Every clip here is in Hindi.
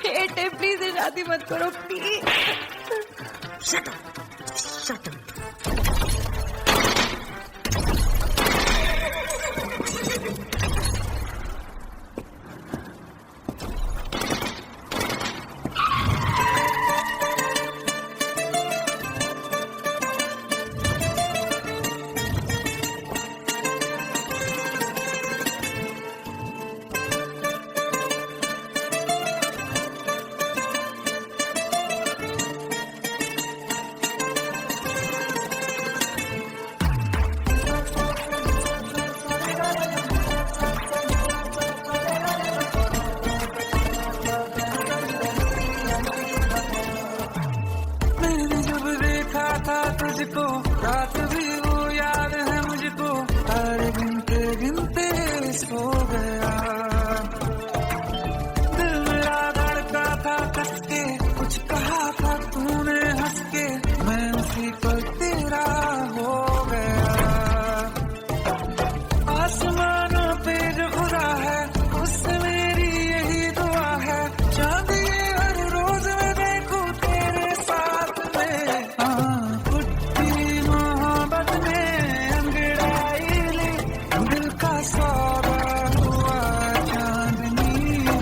हेट है, प्लीज ये शादी मत करो please. Shut up, shut up. तुझको रात भी वो याद है मुझको, तारे गिनते गिनते सो गया। दिल मेरा धड़का था कस के, कुछ कहा था तूने हंस के, मैं उसी पर तेरा हो गया। आसमानों पे जो खुदा है उससे मेरी यही दुआ है, चांद ये हर रोज मैं देखूं तेरे साथ में। सौदा हुआ चांदनी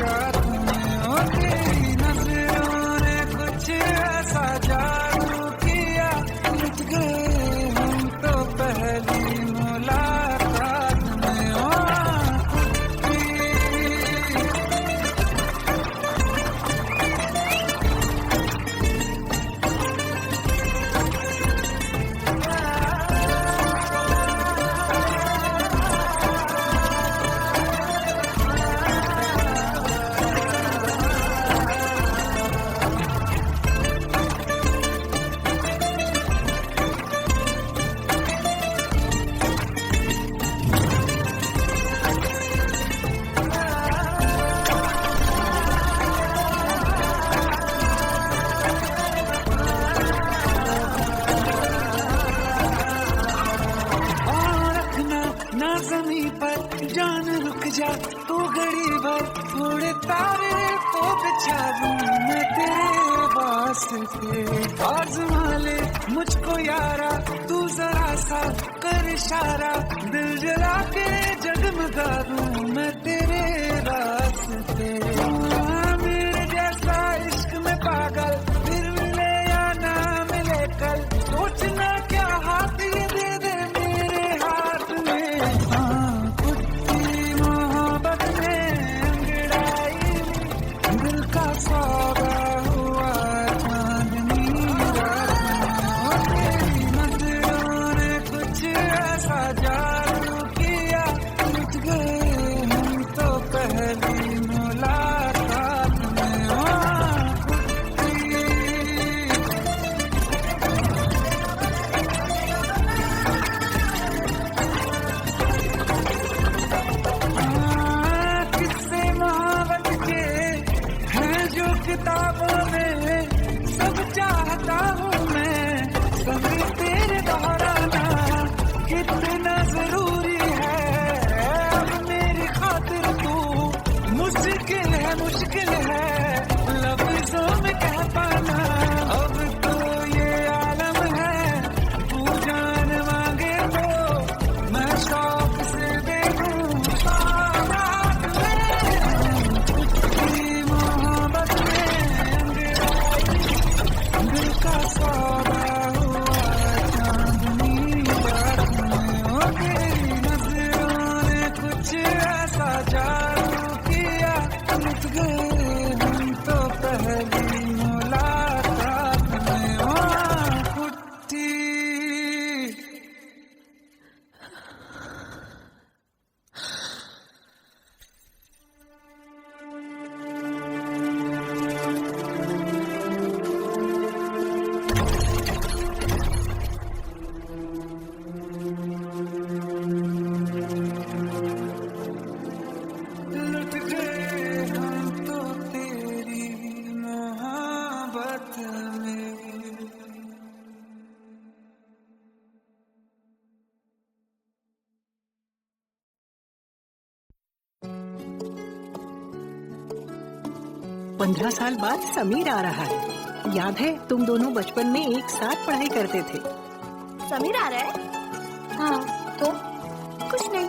रात में, ओ तेरी नजरों ने कुछ ऐसा जादू किया, लुट गए हम तो पहली मुलाकात में। ओ ना ज़मीं पर जान रुक जा तू घड़ी भर, थोड़े तारे तो बिछा दूं मैं तेरे वास्ते। आज़मा ले मुझको यारा तू जरा सा कर इशारा, दिल जला के जगमगा दूं मैं तेरे रास्ते। मेरे जैसा इश्क में पागल फिर मिले या ना मिले कल, सोचना क्या हाथ ये दे दे मेरे हाथ में। कुत्ती मोहब्बत में अंगड़ाई दिल का सौदा हुआ चांदनी रात में, तेरी नजरों ने कुछ ऐसा जादू किया, लुट गए हम तो पहली मुलाकात में। किस्से मोहब्बत के हैं जो किताबों में, सब चाहता हूँ मैं सभी तेरे दोहराना, कितना जरूरी है अब मेरी खातिर तू, मुश्किल है लफ्जों में कह पाना। अब तो ये आलम है तू जान मांगे तो मैं शौक से देखूं बारात में। कुछ मोहब्बत में अंगड़ाई दिल का सौदा हुआ चांदनी रात में, ओ तेरी नजरों ने कुछ ऐसा जादू किया, लुट गए हम तो पहली मुलाकात में। ओ कुट्टी लुट गए हम तो 15 साल बाद समीर आ रहा है। याद है तुम दोनों बचपन में एक साथ पढ़ाई करते थे। समीर आ रहा है? हाँ, तो कुछ नहीं।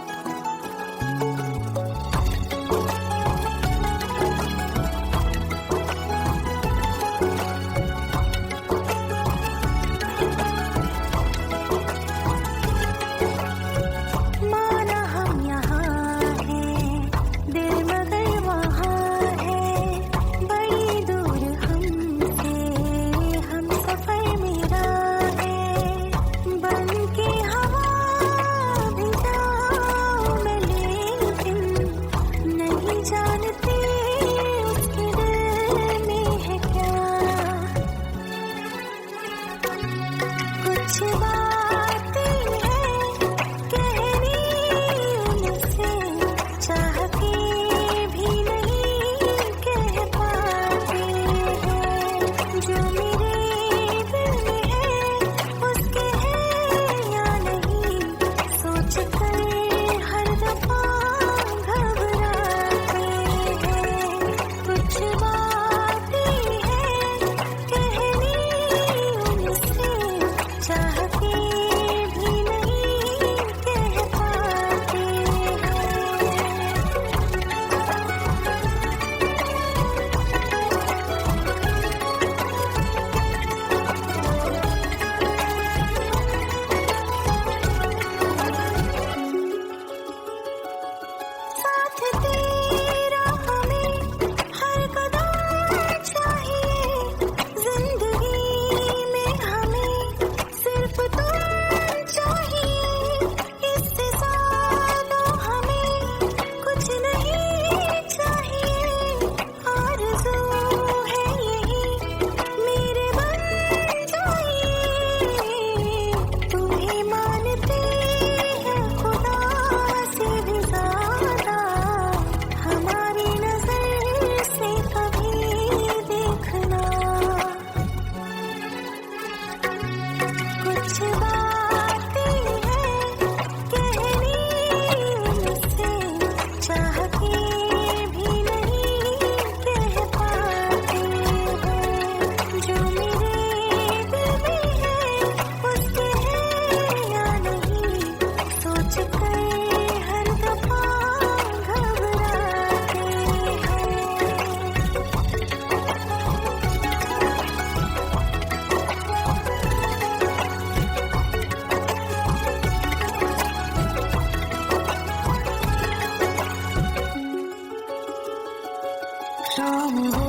शाम हो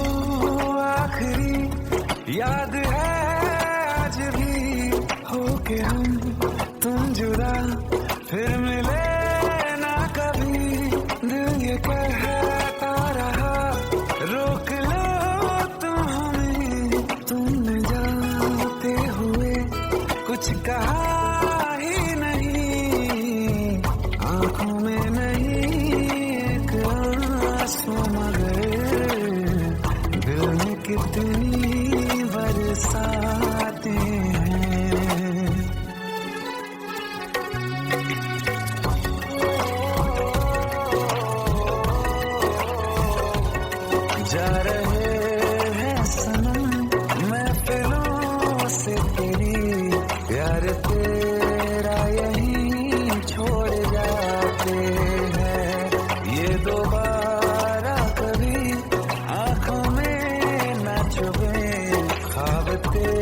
आखिरी याद है आज भी हो के हम तुम जुदा फिर मिले ना कभी दिल ये कहता रहा रोक लो तुम हमें तुमने जाते हुए कुछ कहा ही नहीं आंखों में नहीं एक आंसू मगर दिल में कितनी बरसाते हैं जा रहे हैं सनम महफिलों से तेरी प्यार तेरा यहीं छोड़ जाते हैं ये दोबारा कभी आंखों में न चुभे ख्वाब तेरे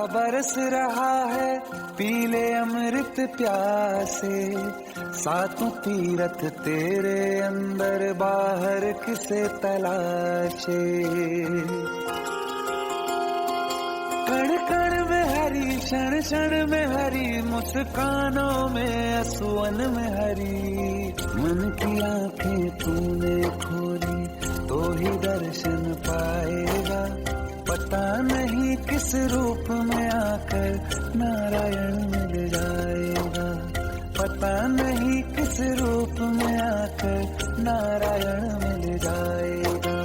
बरस रहा है, पीले अमृत प्यासे, सातों तीरथ तेरे अंदर बाहर किसे तलाशे। कण कण में हरी, क्षण क्षण में हरी, मुस्कानों में असुवन में हरी। मन की आंखें तूने खोली तो ही दर्शन पाएगा, पता नहीं किस रूप में आकर नारायण मिल जाएगा, पता नहीं किस रूप में आकर नारायण मिल जाएगा।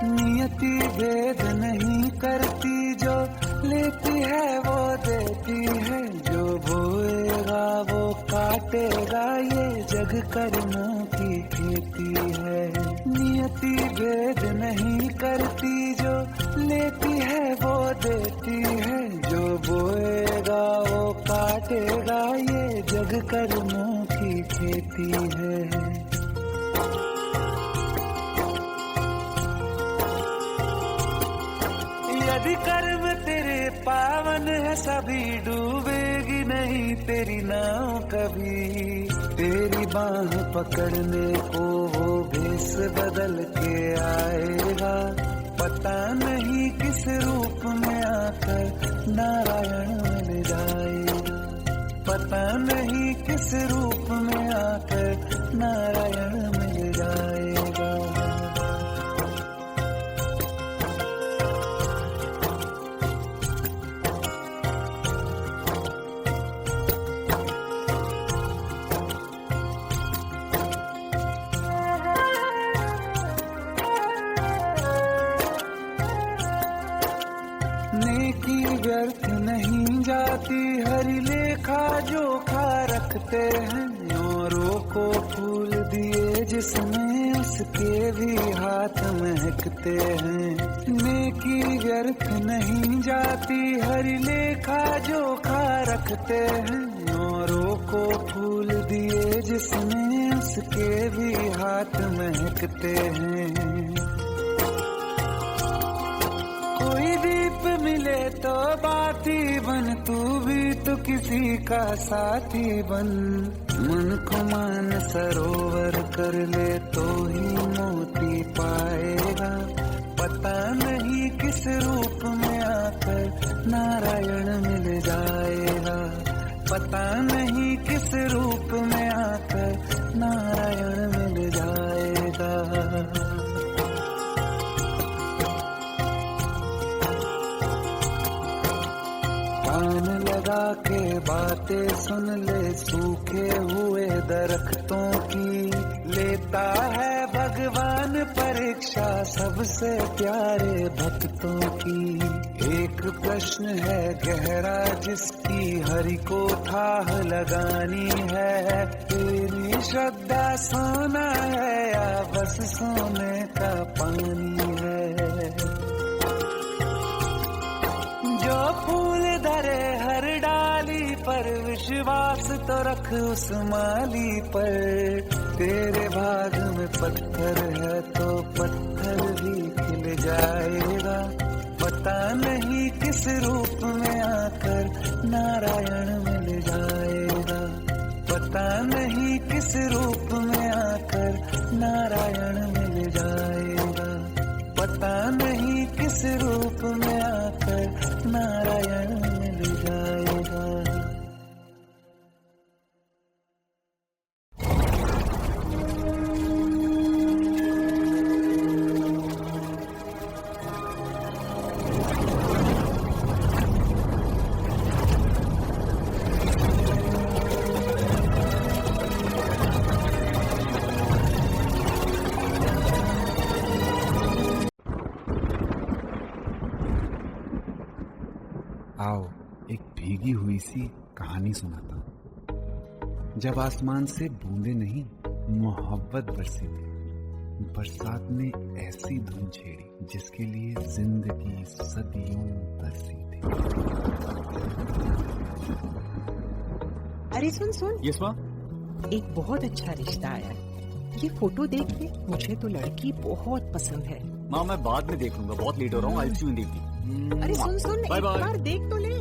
नियति भेद नहीं करती, जो लेती है वो देती है, जो बोएगा वो काटेगा, ये जग कर्मों की खेती है। नियति भेद नहीं करती, जो लेती है वो देती है, जो बोएगा वो काटेगा, ये जग कर्मों की खेती है। यदि कर्म तेरे पावन है, सभी डूबेगी नहीं तेरी नाव कभी। तेरी बाह पकड़ने को वो भेष बदल के आएगा, पता नहीं किस रूप में आकर नारायण मिल जाएगा, पता नहीं किस रूप में आकर नारायण मिल जाएगा। नेकी व्यर्थ नहीं जाती, हरि लेखा जोखा रखते हैं, औरों को फूल दिए जिसमें उसके भी हाथ महकते हैं। नेकी व्यर्थ नहीं जाती, हरि लेखा जोखा रखते हैं, औरों को फूल दिए जिसमें उसके भी हाथ महकते हैं। कोई दीप मिले तो बाती बन, तू भी तो किसी का साथी बन। मन को मान सरोवर कर ले तो ही मोती पाएगा, पता नहीं किस रूप में आकर नारायण मिल जाएगा, पता नहीं किस रूप में आकर नारायण मिल जाएगा। कान लगा के बातें सुन ले सूखे हुए दरख्तों की, लेता है भगवान परीक्षा सबसे प्यारे भक्तों की। एक प्रश्न है गहरा जिसकी हरि को ठाह लगानी है, तेरी श्रद्धा सोना है या बस सोने का पानी है। जो फूल धरे हर डाली पर, विश्वास तो रख उस माली पर। तेरे भाग में पत्थर है तो पत्थर भी खिल जाएगा, पता नहीं किस रूप में आकर नारायण मिल जाएगा, पता नहीं किस रूप में आकर नारायण मिल जाएगा, पता नहीं किस रूप में आकर नारायण मिल जाएगा। आओ एक भीगी हुई सी कहानी सुनाता हूँ। जब आसमान से बूंदे नहीं मोहब्बत बरसी थी, बरसात ने ऐसी धुन छेड़ी जिसके लिए जिंदगी सदियों तरसी थी। अरे सुन सुन, यस माँ। एक बहुत अच्छा रिश्ता आया है। ये फोटो देख ले, मुझे तो लड़की बहुत पसंद है। माँ मैं बाद में देख लूंगा, बहुत लेट हो रहा हूँ। आई सी यू इन द इवनिंग। अरे सुन सुन, बाय एक बाय। बार देख तो ले।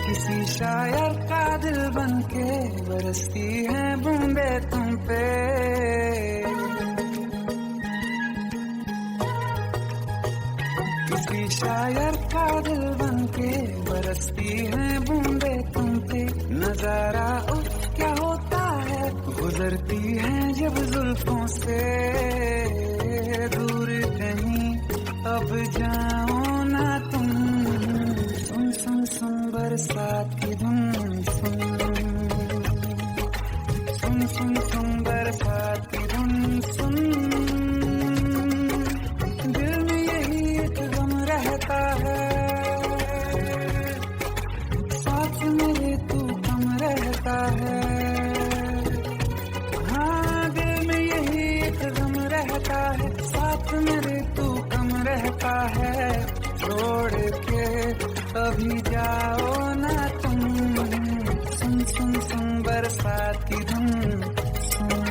किसी शायर का दिल बनके बरसती है बूंदे तुम पे। किसी शायर का दिल बनके बरसती है बूंदे तुम पे। नजारा उफ क्या होता है, गुजरती है जब जुल्फों से। दूर कहीं अब जाओ ना तुम, सुन सुन सुन बरसात की धुन सुन। सुन सुन सुन बरसात की धुन सुन। दिल में यही एक गम रहता है, साथ मेरे तू कम रहता है। हाँ दिल में यही एक गम रहता है, साथ मेरे तू कम रहता है। छोड़ के अभी जाओ ना तुम, सुन सुन सुन बरसात की धुन सुन।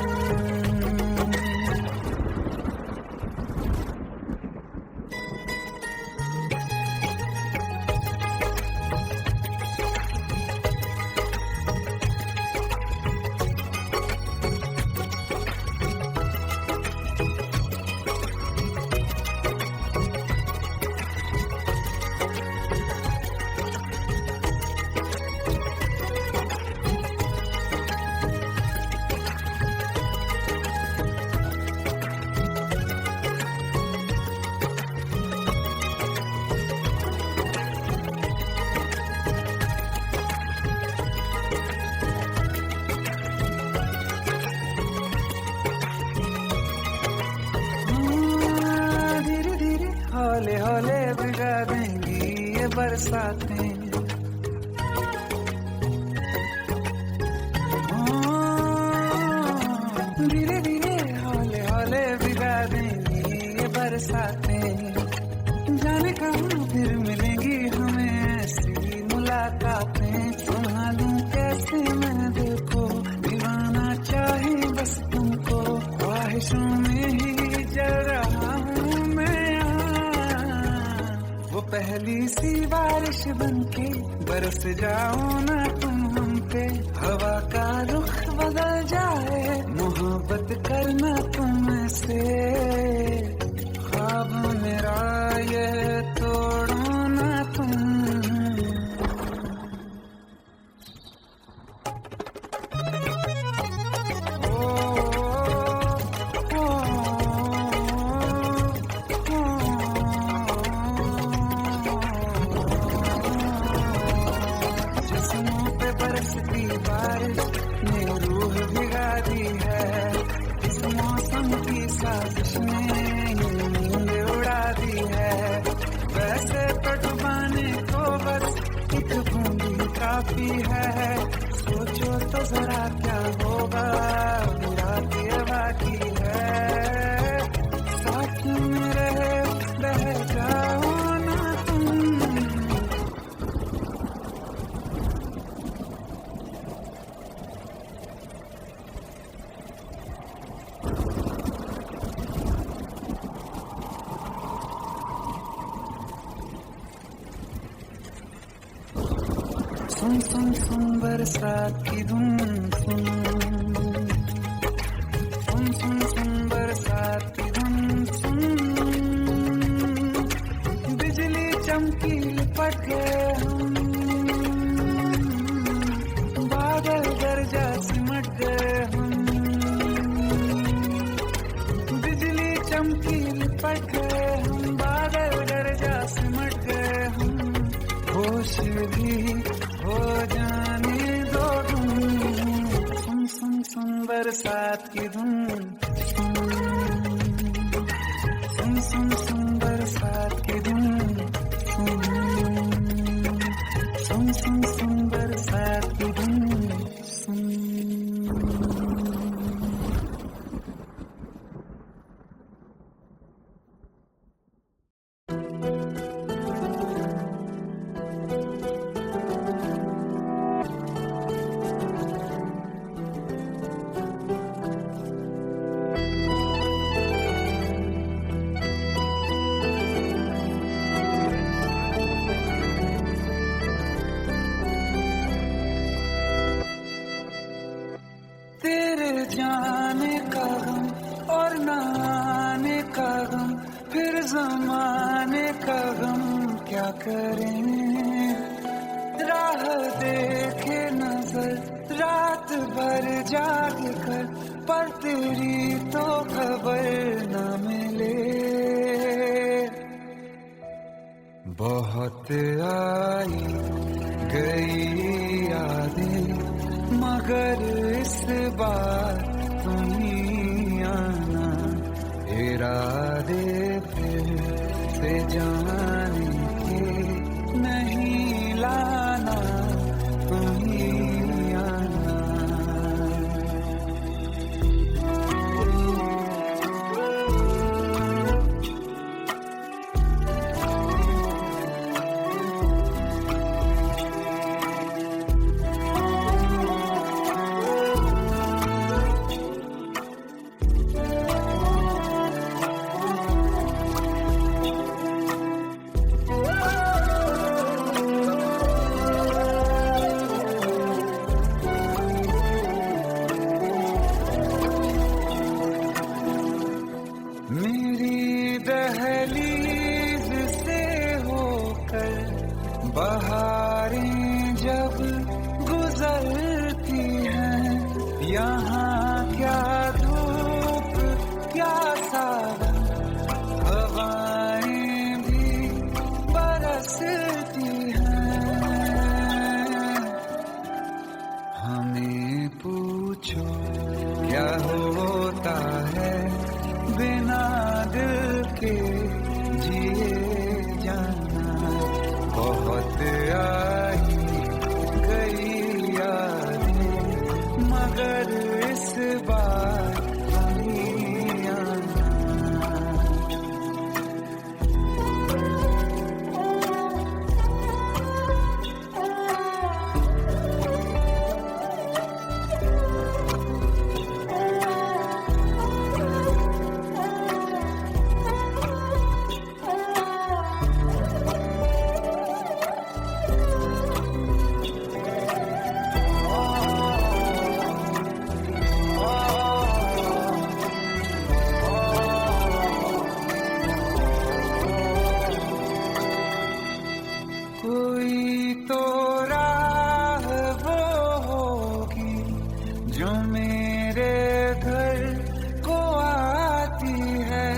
धीरे धीरे हौले हौले भिगा देंगी ये बरसातें। धीरे धीरे हौले हौले भिगा देंगी ये बरसातें। जाने कहाँ फिर मिलेंगी हमें ऐसी मुलाकातें। संभालूं कैसे मैं देखो, दीवाना चाहे बस तुमको। ख्वाहिशों में ही जल रहा हूँ मैं यहाँ। वो पहली सी बारिश बनके बरस जाओ ना तुम हम पे। हवा का रुख बदल जाए, मोहब्बत करना तुम से। ख्वाब मेरा ये तोड़ो ना तुम। जिस्मों पे बरसती बारिश ने रूह भिगा दी है। इस मौसम की साजिश ने नींद उड़ा दी है। वैसे तो डुबाने को बस एक बूंदी काफी है। सोचो तो जरा क्या होगा, रात ये बाकी है। साथ में रहे बह जाओ ना तुम। सुन सुन सुन बरसात की धुन सुन। सुन सुन सुन बरसात की धुन सुन। बिजली चमकी लिपट गए हम, बादल गरजा सिमट गए हम। बिजली चमकी लिपट गए हम, बादल गरजा सिमट गए हम। भी हो जाने दो तुम। सुन सुन सुन बरसात की धुन, सुन सुन सुन बरसात की धुन, सुन सुन सुन सुन बरसात की धुन, सुन। तेरे जाने का गम और न आने का गम, फिर जमाने का गम क्या करें। राह देखे नजर रात भर जाग कर, पर तेरी तो खबर न मिले। बहुत आई गई यादें, मगर इस बार तुम ही आना। इरादे फिर से जाने के नहीं लाना, तुम ही आना। मेरी दहलीज से होकर बहारें जब गुजरती हैं, यहाँ क्या धूप क्या सावन, हवाएं भी बरसती हैं। हमें पूछो क्या होता है बिना दिल के जिए जाना। बहुत आई गई यादें, मगर इस बार नहीं आना। कोई तो राह वो होगी जो मेरे घर को आती है।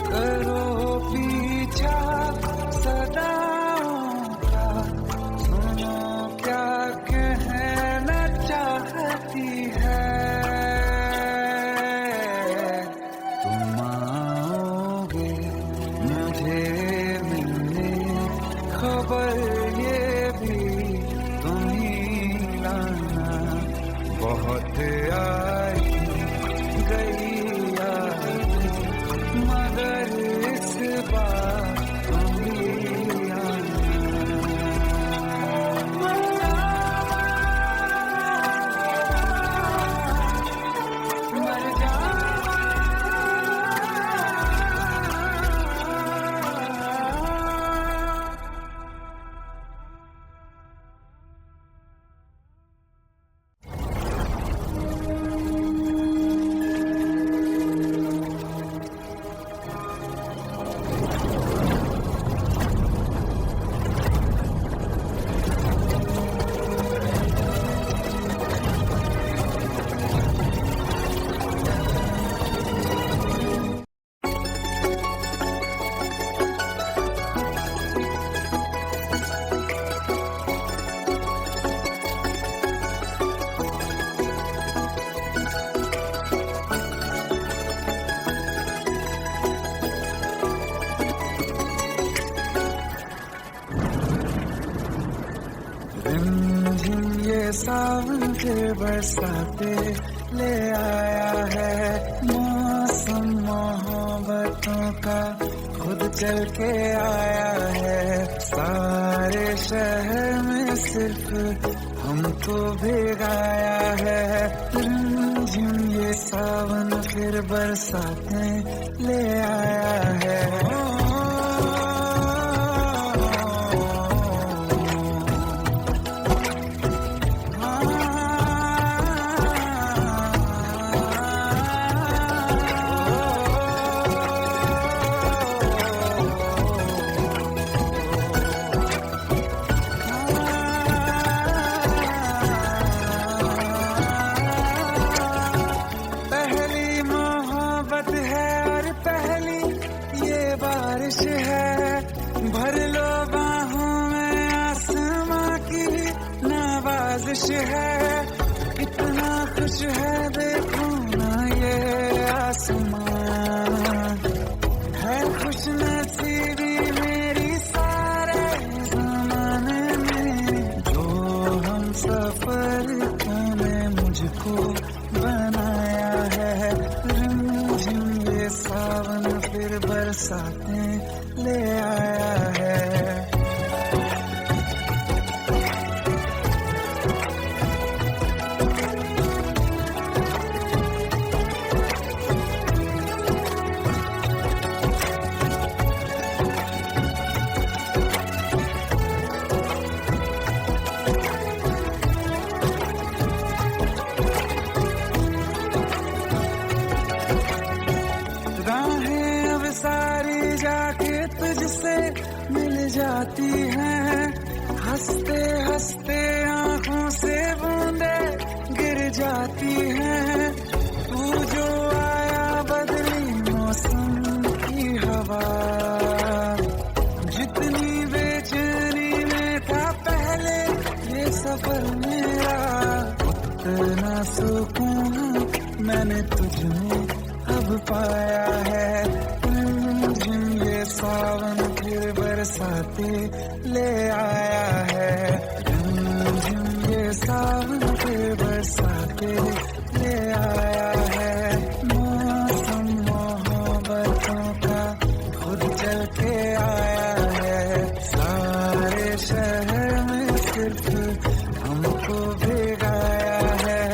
करो पीछा सदाओं का, सुनो क्या कहना चाहती है। तुम आओगे मुझे मिलने, खबर ये भी तुम ही लाना। बहुत सावन फिर बरसाते ले आया है। मौसम मोहब्बतों का खुद चल के आया है। सारे शहर में सिर्फ हमको भिगाया है। रिमझिम ये सावन फिर बरसाते ले आया है। भर लो बाहों में आसमां की नवाजिश है। कितना खुश है देखो ना ये आसमां। है खुश नसीबी मेरी सारे ज़माने में। जो हम सफर ने मुझको बनाया है। रिमझिम ये सावन फिर बरसाते ले आया है। राहें अब सारी जाके तुझसे मिल जाती हैं। हंसते हंसते आंखों से बूंदे गिर जाती हैं। तू जो आया बदली मौसम की हवा। जितनी बेचैनी में था पहले ये सफर मेरा, उतना सुकून मैंने तुझमें अब पाया है। ये सावन फिर बरसाते ले आया है। ये सावन फिर बरसाते ले आया है। मौसम मोहब्बतों का खुद चल के आया है। सारे शहर में सिर्फ हमको भिगाया है।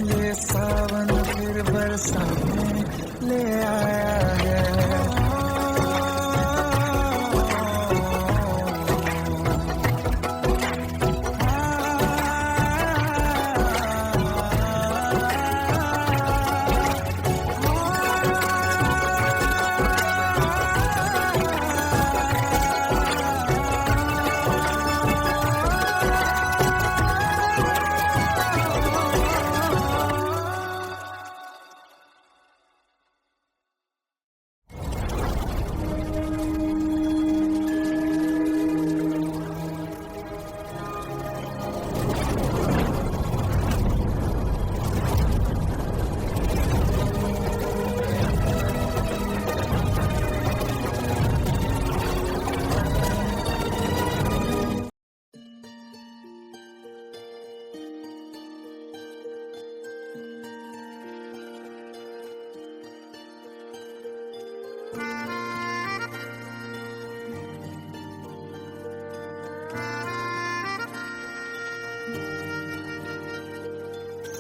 ये सावन फिर बरसाते ले आया है।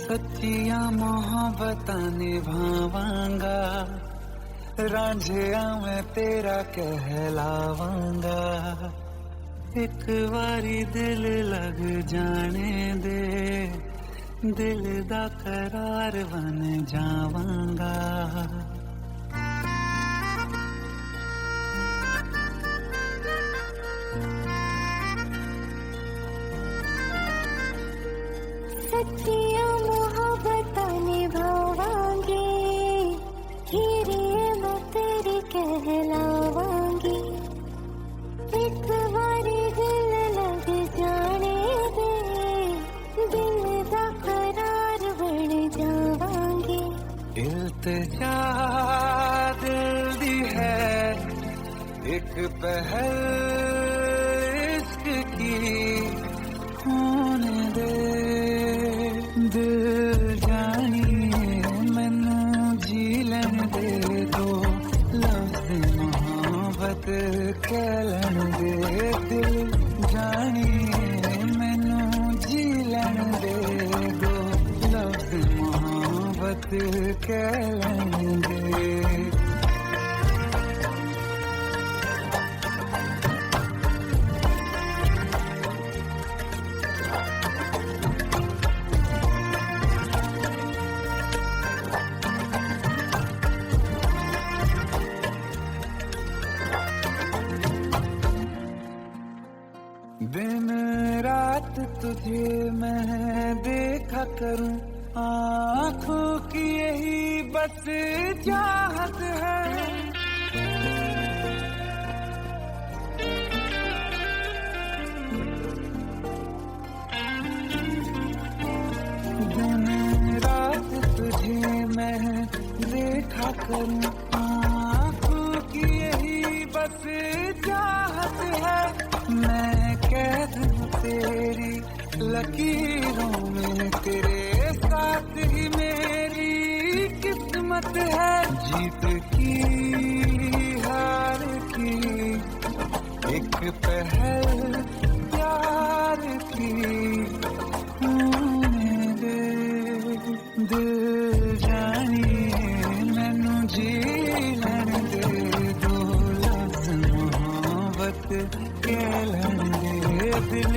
सच्चिया मोहब्बतां निभावांगा। रांझिया मैं तेरा कहलावांगा। एक बारी दिल लग जाने दे, दिल दा करार बन जावांगा। सच्चिया मोहब्बतां निभावांगी। हीरे मैं तेरी कहलावांगी। एक बारी दिल लग जाने दे, दिल दा करार बन जावांगी। इल्तिजा दिल दी है एक पहल इश्क की होने दिल जानिए मैनू जी लैन दे दो लफ्ज़ मोहब्बत कह लैन दे दिल जानिए मैनू जी लैन दे दो लफ्ज़ मोहब्बत कह लैन दे दिन रात तुझे मैं देखा करूं आँखों की यही बस चाहत है दिन रात तुझे मैं देखा करूं आँखों की यही बस चाहत है मैं कैद हूँ तेरी लकीरों में तेरे साथ ही मेरी किस्मत है जीत की हार की एक पहल प्यार की होने दे दिल जानिए मैनू जी लैन दे दो लफ्ज़ मोहब्बत कह लैन दे दिल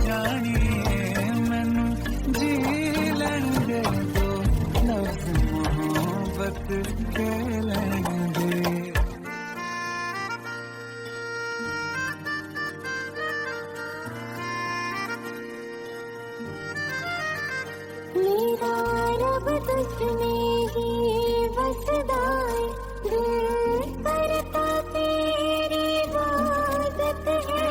जानिए मैनू जी लैन दे दो लफ्ज़ मोहब्बत कह लैन दे मेरा रब तुझमें ही बसदा है दिल करता तेरी इबादत है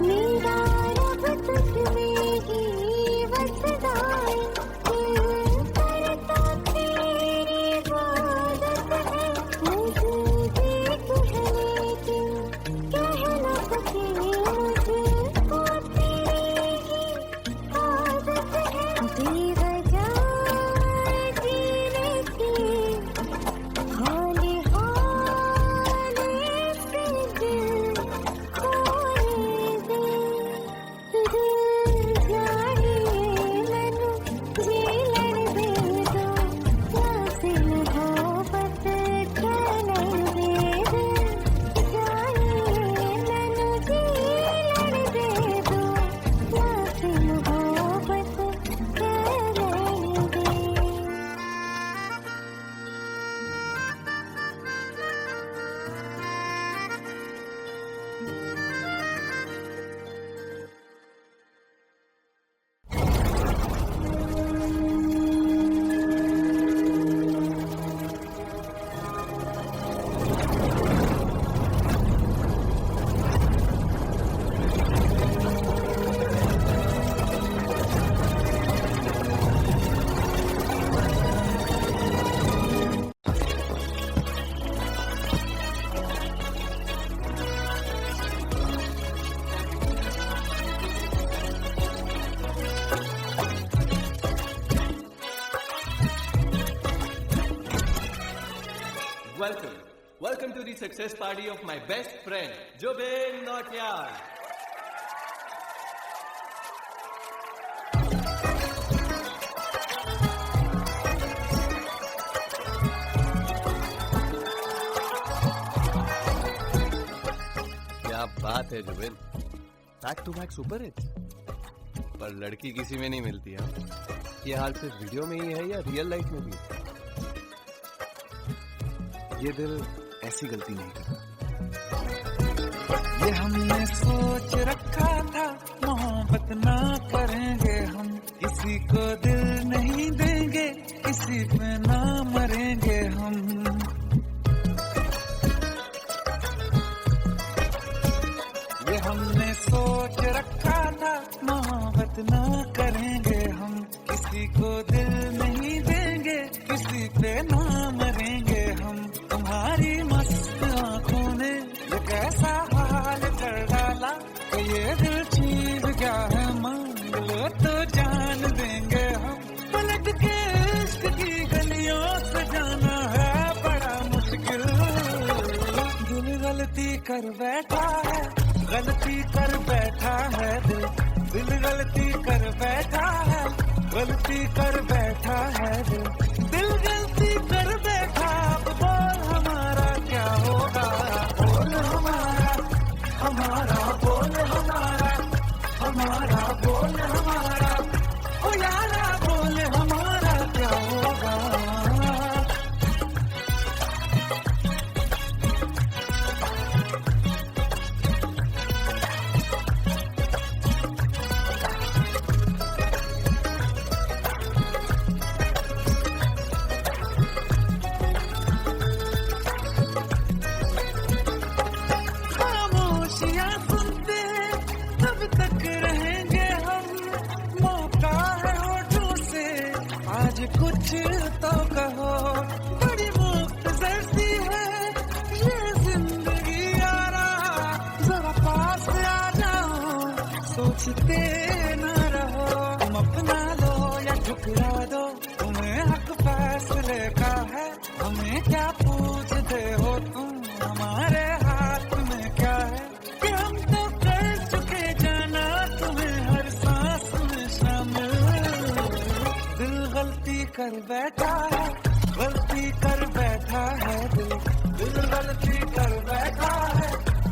मेरा रब तुझमें ही बसदा है दिल करता तेरी इबादत है मुझे देख है लेकिन कह न सके मुझको तेरी ही आदत है बेवजह जीने की हाले हाले से दिल खोने दे दिल जानिए मैनू जी लैन दे दो लफ्ज़ मोहब्बत कह लैन दे दिल जानिए मैनू जी लैन दे दो लफ्ज़ मोहब्बत कह लैन दे Welcome to the success party of my best friend, Jobin Nautiyal. क्या बात है Zubin, back to back super hit. पर लड़की किसी में नहीं मिलती है। ये हाल सिर्फ वीडियो में ही है या रियल लाइफ में भी? ये दिल ऐसी गलती नहीं करता। ये हमने सोच रखा था मोहब्बत ना करेंगे हम किसी को दिल नहीं देंगे किसी पे ना मरेंगे हम ये हमने सोच रखा था मोहब्बत ना करेंगे हम किसी को दिल नहीं देंगे किसी पे ना मरेंगे हम तुम्हारी मस्त आंखों ने ये कैसा हाल कर डाला कि ये दिल चीज क्या है मांग लो तो जान देंगे हम पलट के इश्क की गलियों से जाना है बड़ा मुश्किल दिल गलती कर बैठा है गलती कर बैठा है दिल गलती कर बैठा है गलती कर बैठा है दिल गलती कर बैठा अब बोल हमारा क्या होगा बोल हमारा बोल हमारा बोल हमारा ओ यारा बोल हमारा क्या होगा खामोशियां सुनते तब तक रहेंगे हम मौका है होठों से आज कुछ तो कहो बड़ी मुख्तसर सी है ये जिंदगी यारा जरा पास आ जाओ सोचते न रहो तुम अपना लो या ठुकरा दो तुम्हें हक फैसले का है हमें क्या पूछते हो तुम हमारे हाथ में क्या है कि हम तो कर चुके जाना तुम्हें हर सांस में शामिल दिल गलती कर बैठा है गलती कर बैठा है दिल गलती कर बैठा है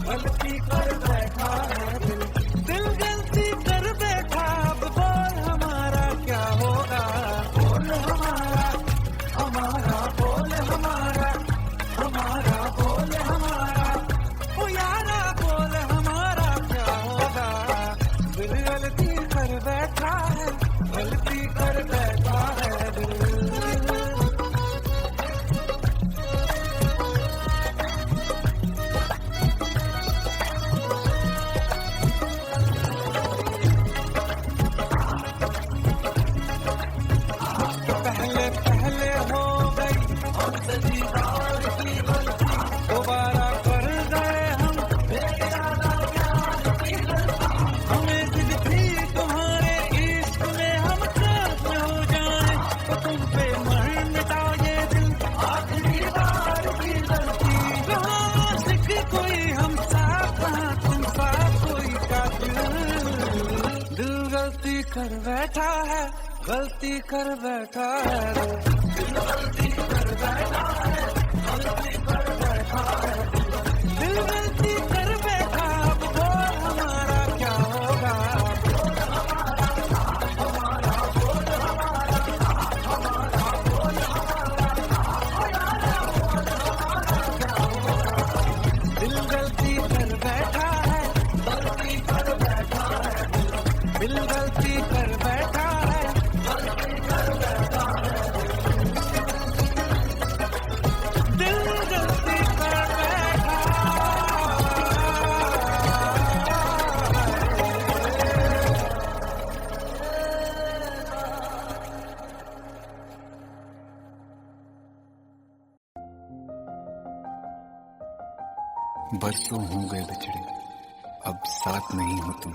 गलती कर बैठा है दिल गलती कर बैठा अब बोल हमारा क्या होगा बोल हमारा बोल हमारा बोल हमारा ओ यारा बोल हमारा क्या होगा दिल गलती कर बैठा है गलती कर बैठा है दिल पहले पहले हो गई हमसे दीदार की गलती दोबारा कर गए हम हमें जिद थी तुम्हारे इश्क में हम कर्म हो जाए तो तुम पे मर मिटा ये दिल आखिरी बार की गलती कहाँ आशिक कोई हम साथ कहाँ तुम साथ कोई कातिल दिल गलती कर बैठा है गलती कर बैठा है दिल गलती कर बैठा है गलती कर बैठा है दिल गलती कर बैठा अब बोल हमारा क्या होगा दिल गलती कर बैठा है गलती कर बैठा है दिल गलती कर बैठा है दिल गलती कर बैठा बरसों हो गए बिछड़े अब साथ नहीं हो तुम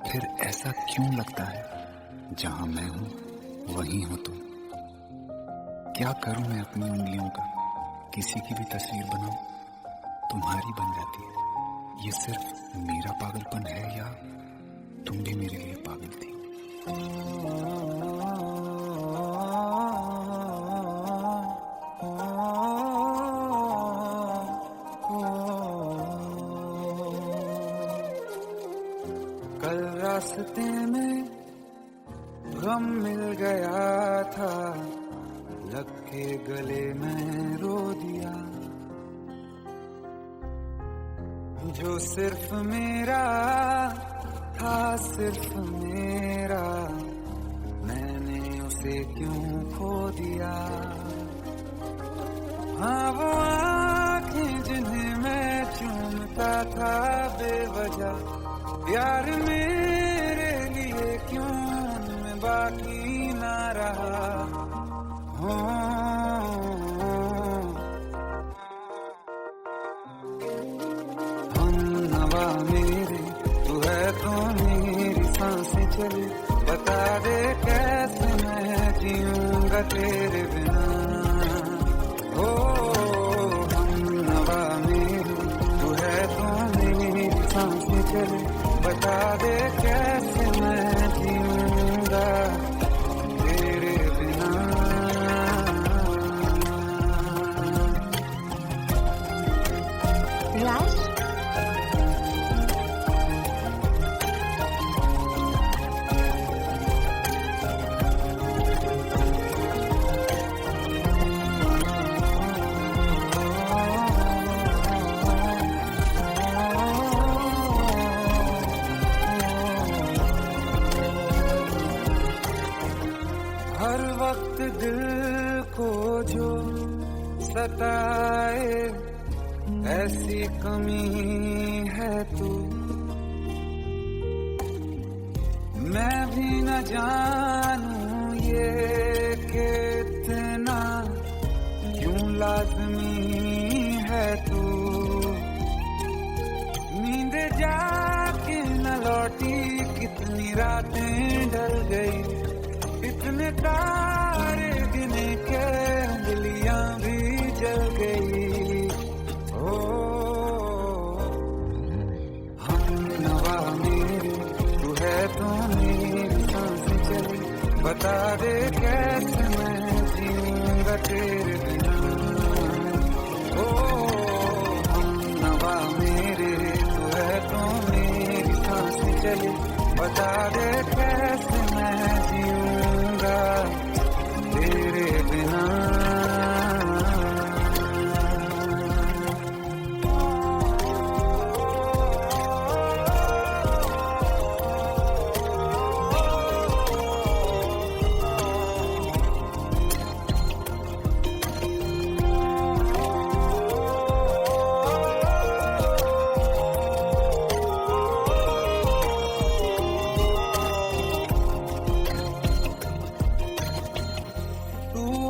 फिर ऐसा क्यों लगता है जहां मैं हूं वहीं हो तुम क्या करूं मैं अपनी उंगलियों का किसी की भी तस्वीर बनाऊं तुम्हारी बन जाती है ये सिर्फ मेरा पागलपन है या तुम भी मेरे लिए पागल थी कल रास्ते में गम मिल गया था लग के गले में रो दिया जो सिर्फ मेरा था सिर्फ मेरा मैंने उसे क्यों खो दिया हाँ वो आँखें जिन्हें मैं चूमता था बेवजह प्यार मेरे लिए क्यों उनमें बाकी ना रहा हो चले, बता दे कैसे मैं जीऊंगा तेरे बिना। ओ हम नवा मेरी तू है तो मेरी सांसें चले, बता दे कैसे मैं जीऊंगा तेरे बिना। राज, हर वक्त दिल को जो सताए ऐसी कमी है तू, मैं भी न जानूं ये कि इतना क्यों लाज़मी है तू। नींद जाके न लौटी, कितनी रातें ढल गई, इतने तारे गिने के उंगलियां भी जल गई। ओ हम नवा मेरे तू है तो मेरी सांसें चली, बता दे कैसे मैं जीऊंगा तेरे बिना। ओ हम नवा मेरे तू है तो मेरी सांसें चली, बता दे कैसे मैं जीऊंगा तेरे बिना।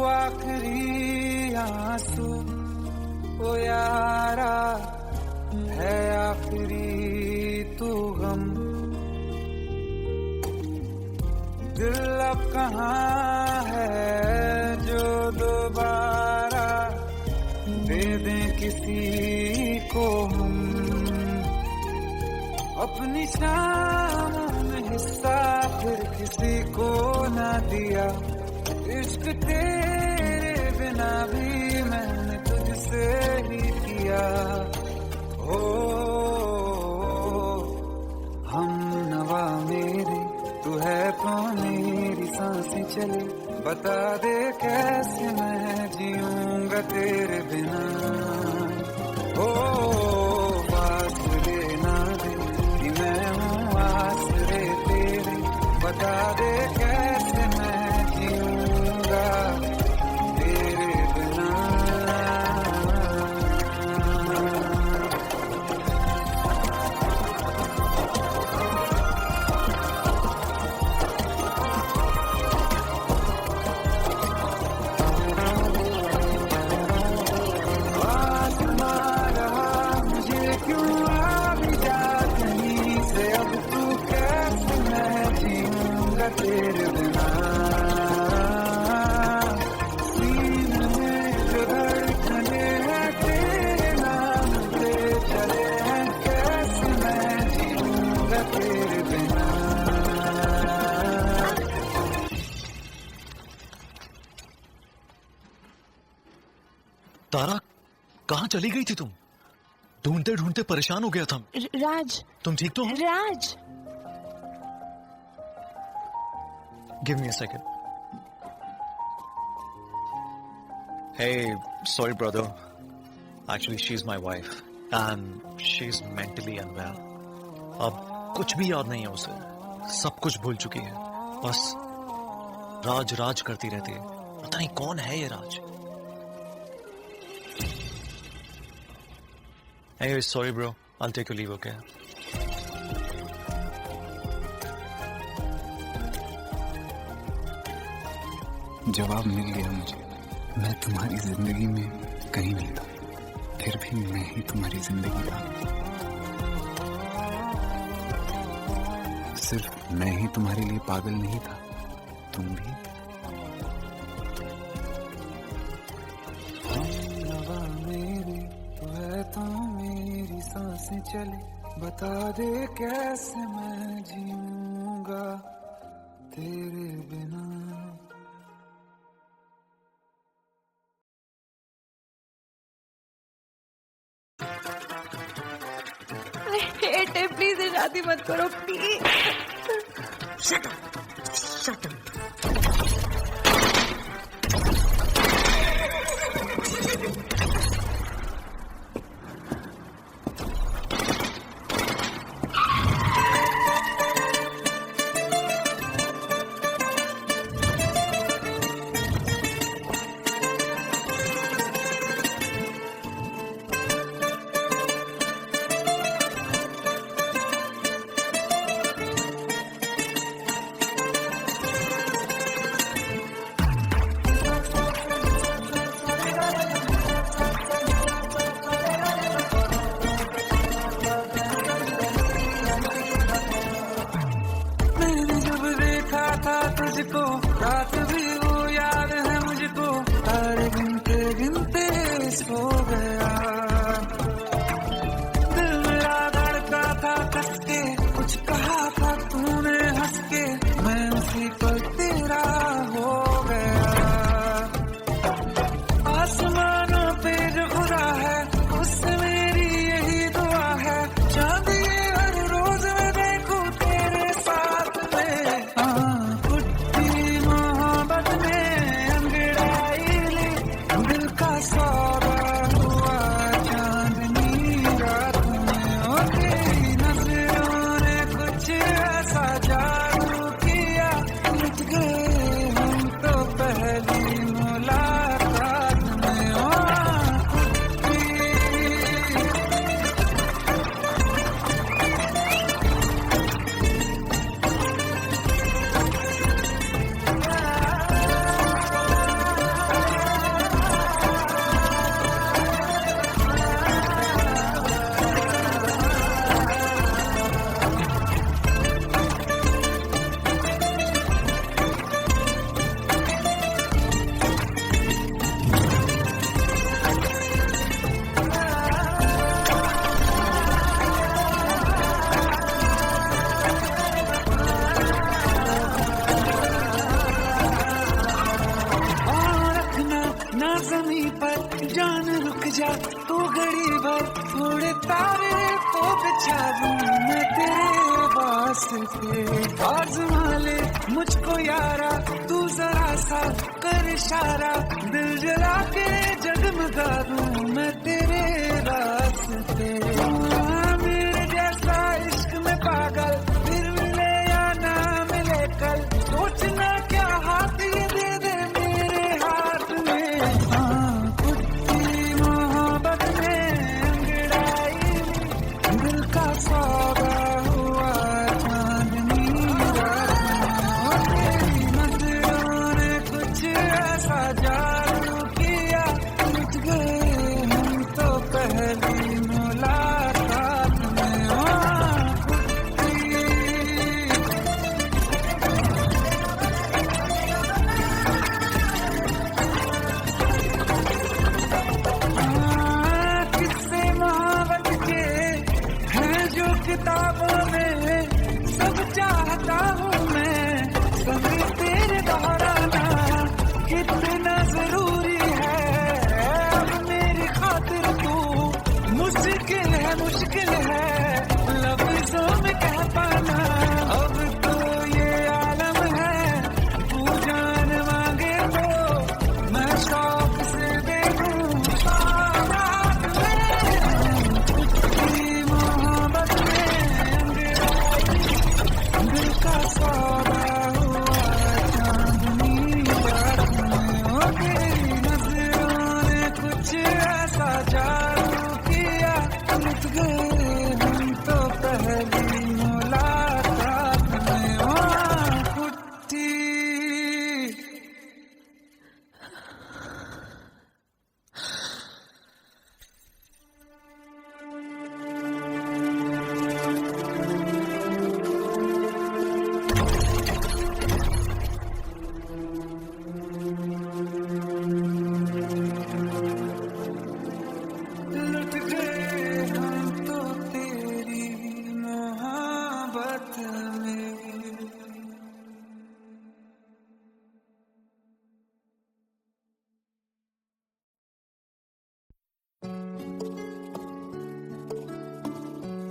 आखिरी आंसू ओ यारा है, आखिरी तू गम। दिल अब कहाँ है जो दोबारा दे दें किसी को हम। अपनी शामों में हिस्सा फिर किसी को ना दिया, इश्क तेरे बिना भी मैंने तुझसे ही किया। ओ हम नवा मेरे तू है तो मेरी सांसें चले, बता दे कैसे मैं जीऊंगा तेरे बिना। ओ फासले ना दे कि मैं हूँ आसरे तेरे, बता दे कैसे मैं जीऊंगा तेरे बिना। आसमां रहा मुझे क्यों आ भी जा कहीं से, अब तू कैसे मैं जीऊंगा तेरे बिना। सीने में जो धड़कने हैं तेरे नाम पे चले हैं, कैसे मैं जीऊंगा तेरे बिना। तारा, कहाँ चली गई थी तुम? ढूंढते ढूंढते परेशान हो गया था। राज, तुम ठीक तो हो? Raj. Give me a second. Hey, sorry brother. Actually, she's my wife and she's mentally unwell. अब कुछ भी याद नहीं है उसे, सब कुछ भूल चुकी है, बस राज राज करती रहती है। पता नहीं कौन है ये राज। Anyway, sorry bro, I'll take your leave, okay? जवाब मिल गया मुझे। मैं तुम्हारी जिंदगी में कहीं नहीं था, फिर भी मैं ही तुम्हारी जिंदगी था। सिर्फ मैं ही तुम्हारे लिए पागल नहीं था, तुम भी। नवा मेरी तू है तो मेरी सांसें चले, बता दे कैसे मैं जीऊंगा तेरे बिना। प्लीज शादी मत करो please. Shut up. Shut up. तुझको रात भी वो याद है मुझको, तारे गिनते गिनते सो गया। दिल मेरा धड़का था कस के, कुछ कहा था तूने हंस के, मैं उसी पर तेरा हो गया। आसमानों पे जो खुदा है उससे मेरी यही दुआ है, चांद ये हर रोज मैं देखूं तेरे साथ में। जान रुक जा तू घड़ी भर, थोड़े तारे तो बिछा दूं मैं तेरे वास्ते। आज़मा ले मुझको यारा तू जरा सा कर इशारा, दिल जला के जगमगा दूं मैं तेरे रास्ते। मेरे जैसा इश्क में पागल फिर मिले या ना मिले कल, सोचना क्या हाथ ये दे दे मेरे हाथ में। सौदा हुआ चांदनी रात में, नजरों ने कुछ ऐसा जादू किया, लुट गए हम तो पहली मुलाकात में। किससे मोहब्बत के हैं जो किताबों में, सब चाहता हूँ मैं सभी तेरे दोहराना, कितना जरूरी है अब मेरी खातिर तू, मुश्किल है लफ्जों में कह पाना। अब तो ये आलम है तू जान मांगे तो मैं शौक से दे दूँ। मोहब्बत में दिल का सौदा हुआ चांदनी रात में, तेरी नजरों ने कुछ ऐसा जादू किया, लुट गए हम तो पहली मुलाकात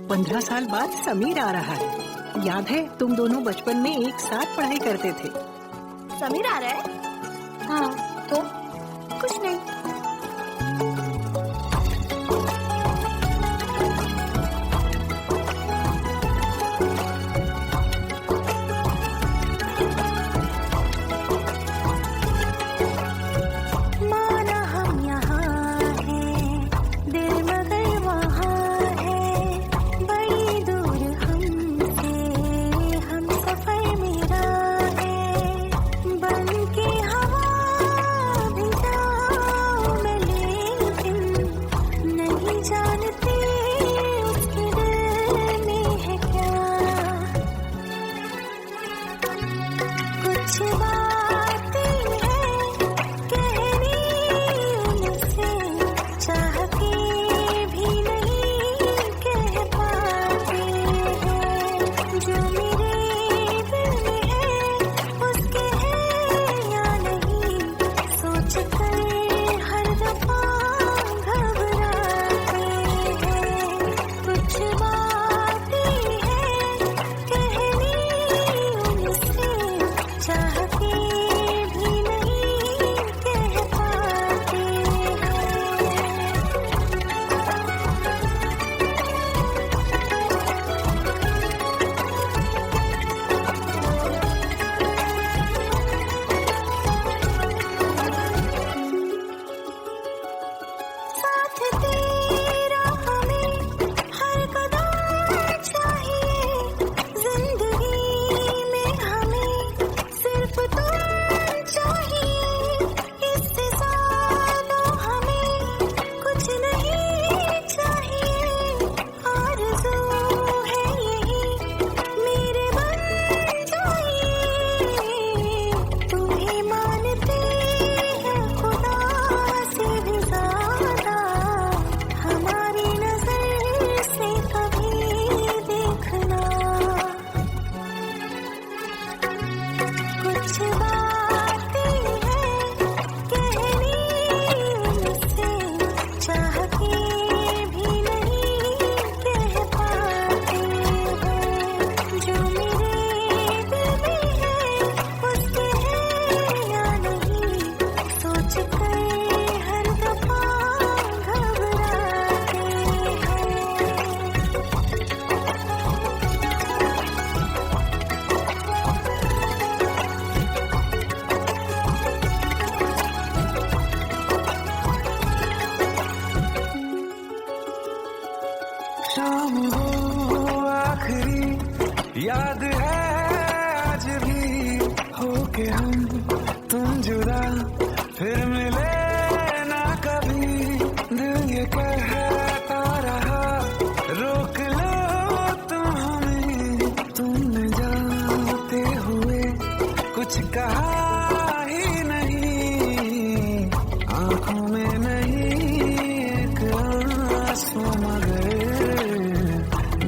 15 साल बाद समीर आ रहा है। याद है तुम दोनों बचपन में एक साथ पढ़ाई करते थे। समीर आ रहा है? हाँ, तो कुछ नहीं। माना हम यहाँ हैं, दिल मगर वहाँ है, बड़ी दूर हमसे हम सफर मेरा है, बन के हवा भी जाऊँ मैं, लेकिन नहीं जानती उसके दिल में है क्या। कुछ बातें हैं कहनी उनसे, चाह के भी नहीं कह पाते हैं, जो मेरे दिल में है उसके है या नहीं, सोच कर हर दफा घबराते हैं। कुछ बातें हैं कहनी उनसे, चाह के भी नहीं कह पाते हैं। साथ तेरा हमें हर कदम चाहिए, जिंदगी में हमें सिर्फ तुम चाहिए, इससे ज्यादा हमें कुछ नहीं चाहिए। आरज़ू है यही मेरे बन जाइए, तुम्हें मानते हैं खुदा से भी ज्यादा, हमारी नजर से कभी देखना। कुछ बातें हैं कहनी उनसे, चाह के भी नहीं कह पाते हैं, जो मेरे दिल में है उसके है या नहीं, सोच कर हर दफा घबराते हैं। शाम हो आखिरी याद है आज भी, होके हम तुम जुदा फिर मिले ना कभी। दिल ये कहता रहा रोक लो तुम हमें, तुमने जाते हुए कुछ कहा ही नहीं, आंखों में नहीं एक आंसू मगर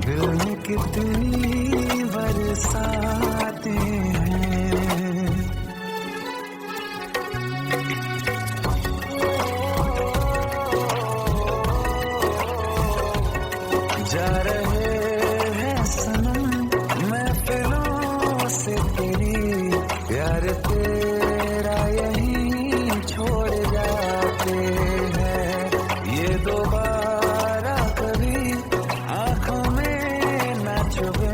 दिल में कितनी बरसाते हैं। जा रहे हैं सनम महफिलों से तेरी, प्यार तेरा यहीं छोड़ जाते हैं, ये दोबारा कभी आंखों में न चुभे।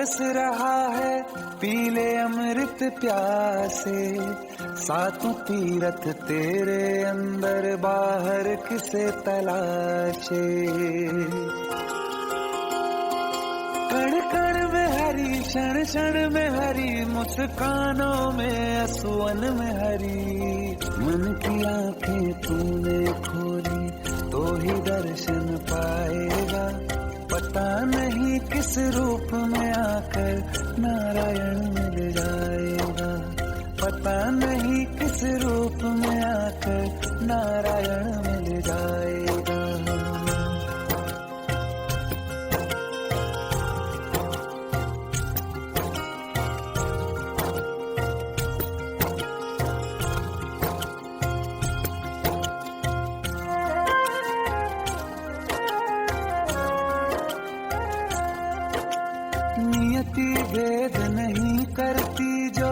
बरस रहा है, पीले अमृत प्यासे, सातों तीरथ तेरे अंदर बाहर किसे तलाशे। कण कण में हरी, क्षण क्षण में हरी, मुस्कानों में असुवन में हरी। मन की आंखें तूने खोली तो ही दर्शन पाएगा, पता नहीं किस रूप में आकर नारायण मिल जाएगा, पता नहीं किस रूप में आकर नारायण मिल जाएगा। नियति भेद नहीं करती, जो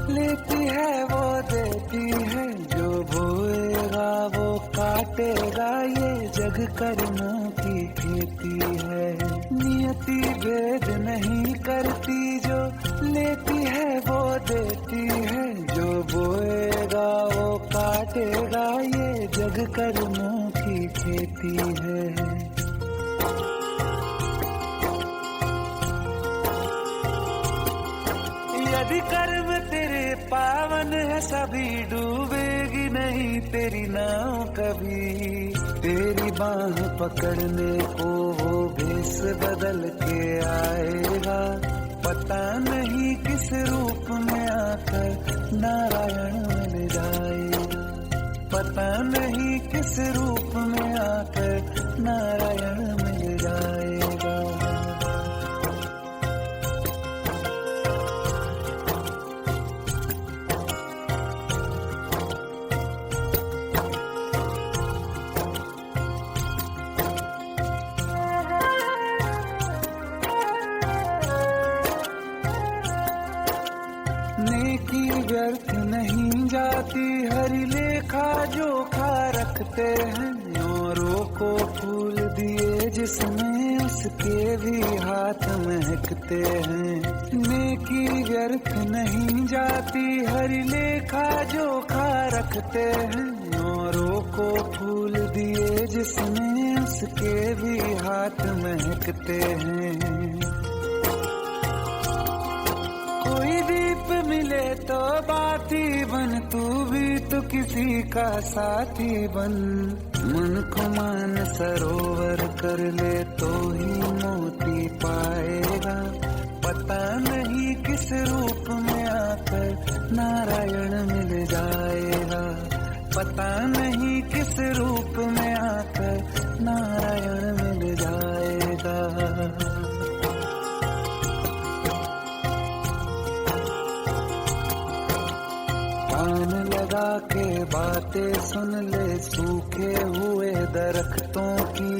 लेती है वो देती है, जो बोएगा वो काटेगा, ये जग कर्मों की खेती है। नियति भेद नहीं करती, जो लेती है वो देती है, जो बोएगा वो काटेगा, ये जग कर्मों की खेती है। यदि कर्म तेरे पावन है, सभी डूबेगी नहीं तेरी नाव कभी। तेरी बाह पकड़ने को वो भेष बदल के आएगा, पता नहीं किस रूप में आकर नारायण मिल जाएगा, पता नहीं किस रूप में आकर नारायण मिल जाएगा। नेकी व्यर्थ नहीं जाती, हरि लेखा जोखा रखते हैं, औरों को फूल दिए जिसमें उसके भी हाथ महकते हैं। नेकी व्यर्थ नहीं जाती, हरि लेखा जोखा रखते हैं, औरों को फूल दिए जिसमें उसके भी हाथ महकते हैं। कोई दीप मिले तो बाती बन, तू भी तो किसी का साथी बन। मन को मान सरोवर कर ले तो ही मोती पाएगा, पता नहीं किस रूप में आकर नारायण मिल जाएगा, पता नहीं किस रूप में आकर नारायण मिल जाएगा। कान लगा के बातें सुन ले सूखे हुए दरख्तों की,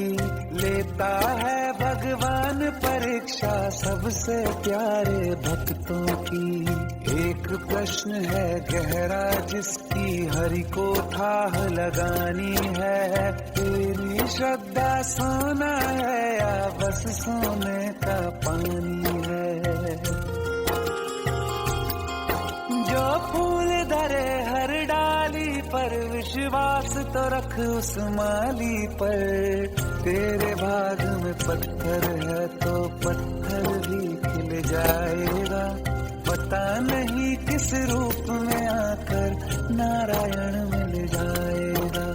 लेता है भगवान परीक्षा सबसे प्यारे भक्तों की। एक प्रश्न है गहरा जिसकी हरि को थाह लगानी है, तेरी श्रद्धा सोना है या बस सोने का पानी है। जो फूल धरे हर डाली पर, विश्वास तो रख उस माली पर। तेरे भाग में पत्थर है तो पत्थर भी खिल जाएगा, पता नहीं किस रूप में आकर नारायण मिल जाएगा,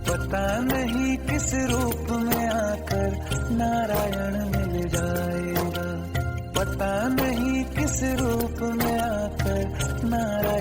पता नहीं किस रूप में आकर नारायण मिल जाएगा, पता नहीं किस रूप में आकर नारायण